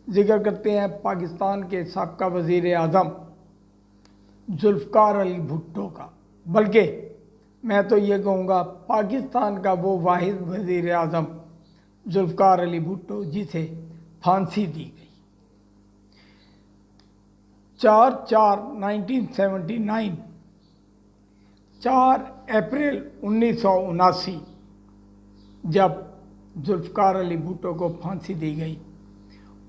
जिक्र करते हैं पाकिस्तान के साबका वज़ीर आज़म जुल्फ़िकार अली भुट्टो का, बल्कि मैं तो ये कहूँगा पाकिस्तान का वो वाहिद वज़ीर आज़म जुल्फ़िकार अली भुट्टो जिसे फांसी दी गई 4/4/1979, 4 अप्रैल 1979 जब जुल्फ़िकार अली भुट्टो को फांसी दी गई,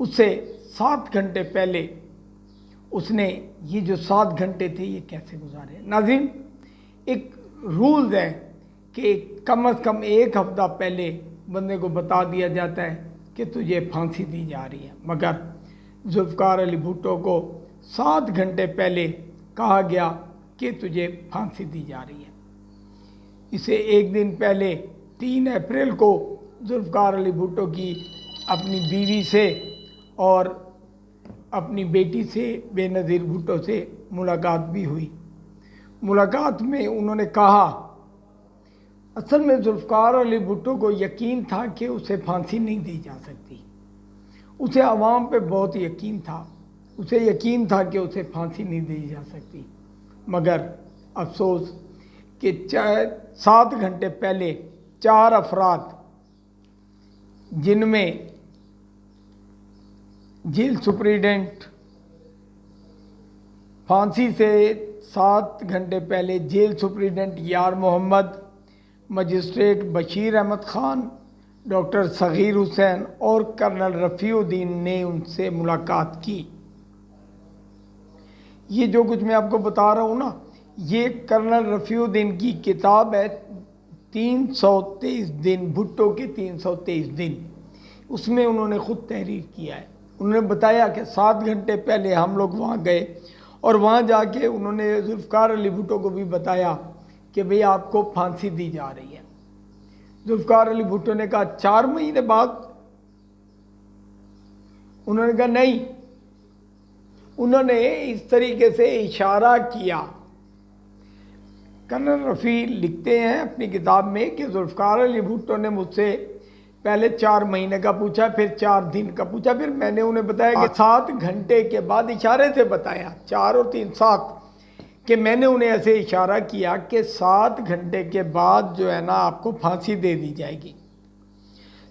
उससे 7 घंटे पहले उसने ये जो 7 घंटे थे ये कैसे गुजारे। नाज़रीन, एक रूल्स है कि कम से कम 1 हफ्ता पहले बंदे को बता दिया जाता है कि तुझे फांसी दी जा रही है, मगर जुल्फ़िकार अली भुट्टो को 7 घंटे पहले कहा गया कि तुझे फांसी दी जा रही है। इसे एक दिन पहले 3 अप्रैल को जुल्फ़िकार अली भुट्टो की अपनी बीवी से और अपनी बेटी से बेनज़ीर भुट्टो से मुलाकात भी हुई। मुलाकात में उन्होंने कहा, असल में जुल्फ़िकार अली भुट्टो को यकीन था कि उसे फांसी नहीं दी जा सकती। उसे आवाम पे बहुत यकीन था, उसे यकीन था कि उसे फांसी नहीं दी जा सकती, मगर अफसोस कि 7 घंटे पहले 4 अफराद, जिनमें जेल सुपरिटेंडेंट फांसी से 7 घंटे पहले जेल सुपरिटेंडेंट यार मोहम्मद, मजिस्ट्रेट बशीर अहमद ख़ान, डॉक्टर सग़ीर हुसैन और कर्नल रफ़ीउद्दीन ने उनसे मुलाकात की। ये जो कुछ मैं आपको बता रहा हूँ ना, ये कर्नल रफ़ीउद्दीन की किताब है 323 दिन, भुट्टो के 323 दिन। उसमें उन्होंने ख़ुद तहरीर किया है। उन्होंने बताया कि 7 घंटे पहले हम लोग वहाँ गए और वहाँ जाके उन्होंने जुल्फ़िकार अली भुट्टो को भी बताया कि भाई आपको फांसी दी जा रही है। जुल्फ़िकार अली भुट्टो ने कहा 4 महीने बाद। उन्होंने कहा नहीं। उन्होंने इस तरीके से इशारा किया। कर्नल रफ़ी लिखते हैं अपनी किताब में कि जुल्फ़िकार अली भुट्टो ने मुझसे पहले 4 महीने का पूछा, फिर 4 दिन का पूछा, फिर मैंने उन्हें बताया कि 7 घंटे के बाद, इशारे से बताया 4 और 3 7, कि मैंने उन्हें ऐसे इशारा किया कि 7 घंटे के बाद जो है ना आपको फांसी दे दी जाएगी।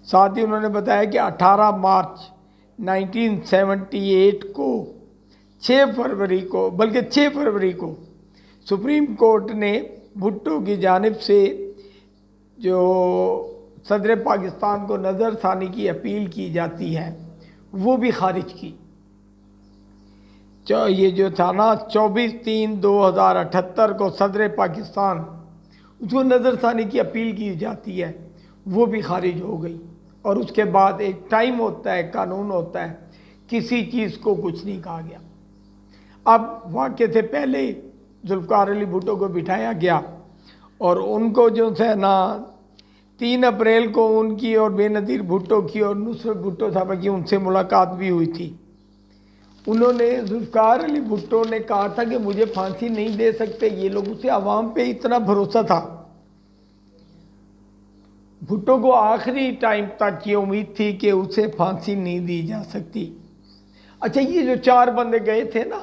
साथ ही उन्होंने बताया कि 18 मार्च 1978 को 6 फरवरी को, बल्कि 6 फरवरी को सुप्रीम कोर्ट ने भुट्टो की जानिब से जो सदर पाकिस्तान को नज़रसानी की अपील की जाती है वो भी खारिज की। ये जो था ना 24/3/2078 को सदर पाकिस्तान, उसको नज़रसानी की अपील की जाती है, वो भी खारिज हो गई। और उसके बाद एक टाइम होता है, कानून होता है, किसी चीज़ को कुछ नहीं कहा गया। अब वाक़े से पहले जुल्फ़िकार अली भुट्टो को बिठाया गया और उनको जो है ना 3 अप्रैल को उनकी और बेनज़ीर भुट्टो की और नुसरत भुट्टो साहबा की उनसे मुलाकात भी हुई थी। उन्होंने, जुल्फ़िकार अली भुट्टो ने कहा था कि मुझे फांसी नहीं दे सकते ये लोग। उसे आवाम पे इतना भरोसा था। भुट्टो को आखिरी टाइम तक ये उम्मीद थी कि उसे फांसी नहीं दी जा सकती। अच्छा, ये जो 4 बंदे गए थे ना,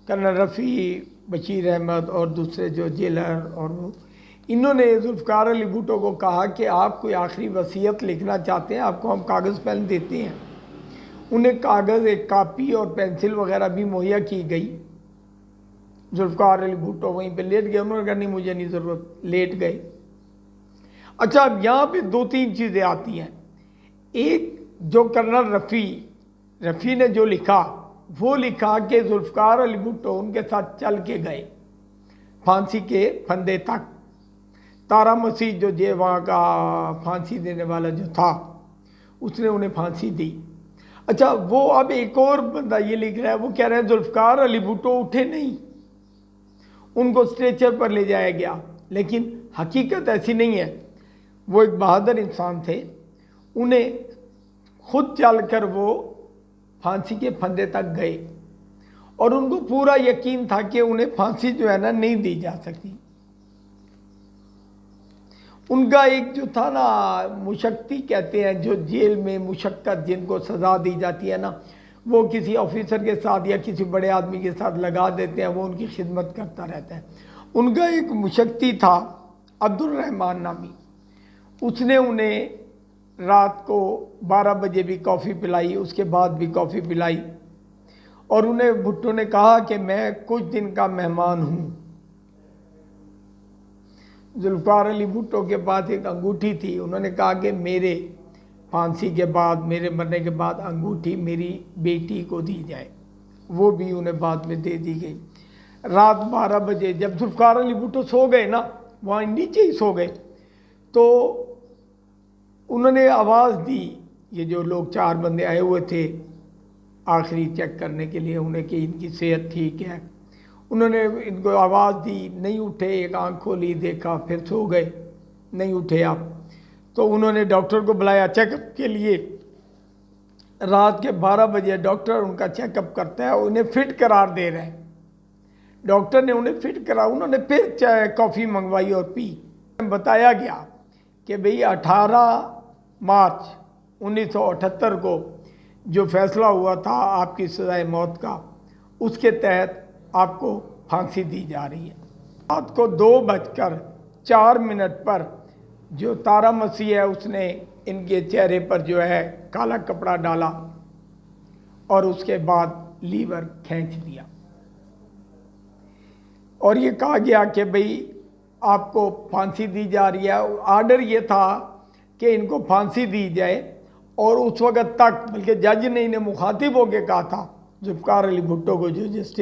कर्नल रफ़ी, बशीर अहमद और दूसरे जो जेलर, और वो, इन्होंने जुल्फ़िकार अली भुट्टो को कहा कि आप कोई आखिरी वसीयत लिखना चाहते हैं, आपको हम कागज़ पेन देते हैं। उन्हें कागज़, एक कापी और पेंसिल वगैरह भी मुहैया की गई। जुल्फ़िकार अली भुट्टो वहीं पे लेट गए। उन्होंने कहा नहीं, मुझे नहीं ज़रूरत, लेट गए। अच्छा, अब यहाँ पे 2-3 चीज़ें आती हैं। एक, जो कर्नल रफ़ी ने जो लिखा, वो लिखा कि जुल्फ़िकार अली भुट्टो उनके साथ चल के गए फांसी के फंदे तक। तारा मसीह जो वहाँ का फांसी देने वाला जो था, उसने उन्हें फांसी दी। अच्छा, वो अब एक और बंदा ये लिख रहा है, वो कह रहे हैं जुल्फ़िकार अली भुट्टो उठे नहीं, उनको स्ट्रेचर पर ले जाया गया। लेकिन हकीकत ऐसी नहीं है। वो एक बहादुर इंसान थे, उन्हें खुद चलकर वो फांसी के फंदे तक गए और उनको पूरा यकीन था कि उन्हें फांसी जो है ना नहीं दी जा सकती। उनका एक जो था ना, मुशक्ति कहते हैं, जो जेल में मुशक्क़त जिनको सज़ा दी जाती है ना, वो किसी ऑफिसर के साथ या किसी बड़े आदमी के साथ लगा देते हैं, वो उनकी खिदमत करता रहता है। उनका एक मुशक्ति था अब्दुल रहमान नामी, उसने उन्हें रात को 12 बजे भी कॉफ़ी पिलाई, उसके बाद भी कॉफ़ी पिलाई, और उन्हें भुट्टो ने कहा कि मैं कुछ दिन का मेहमान हूँ। जुल्फ़िकार अली भुट्टो के पास एक अंगूठी थी, उन्होंने कहा कि मेरे फांसी के बाद, मेरे मरने के बाद अंगूठी मेरी बेटी को दी जाए। वो भी उन्हें बाद में दे दी गई। रात 12 बजे जब जुल्फ़िकार अली भुट्टो सो गए ना, वहाँ नीचे ही सो गए, तो उन्होंने आवाज़ दी, ये जो लोग 4 बंदे आए हुए थे आखिरी चेक करने के लिए उन्हें कि इनकी सेहत ठीक है, उन्होंने इनको आवाज़ दी, नहीं उठे, एक आँख खोली, देखा, फिर सो गए, नहीं उठे आप। तो उन्होंने डॉक्टर को बुलाया चेकअप के लिए। रात के 12 बजे डॉक्टर उनका चेकअप करता है, उन्हें फिट करार दे रहे हैं। डॉक्टर ने उन्हें फिट करा, उन्होंने फिर चाय कॉफ़ी मंगवाई और पी। बताया गया कि भाई 18 मार्च 1978 को जो फैसला हुआ था आपकी सज़ाए मौत का, उसके तहत आपको फांसी दी जा रही है। रात को 2:04 पर जो तारा मसीह है उसने इनके चेहरे पर जो है काला कपड़ा डाला और उसके बाद लीवर खींच दिया, और ये कहा गया कि भाई आपको फांसी दी जा रही है। आर्डर ये था कि इनको फांसी दी जाए, और उस वक़्त तक बल्कि जज ने इन्हें मुखातिब होकर कहा था, जुल्फ़िकार अली भुट्टो को, जो जस्टिस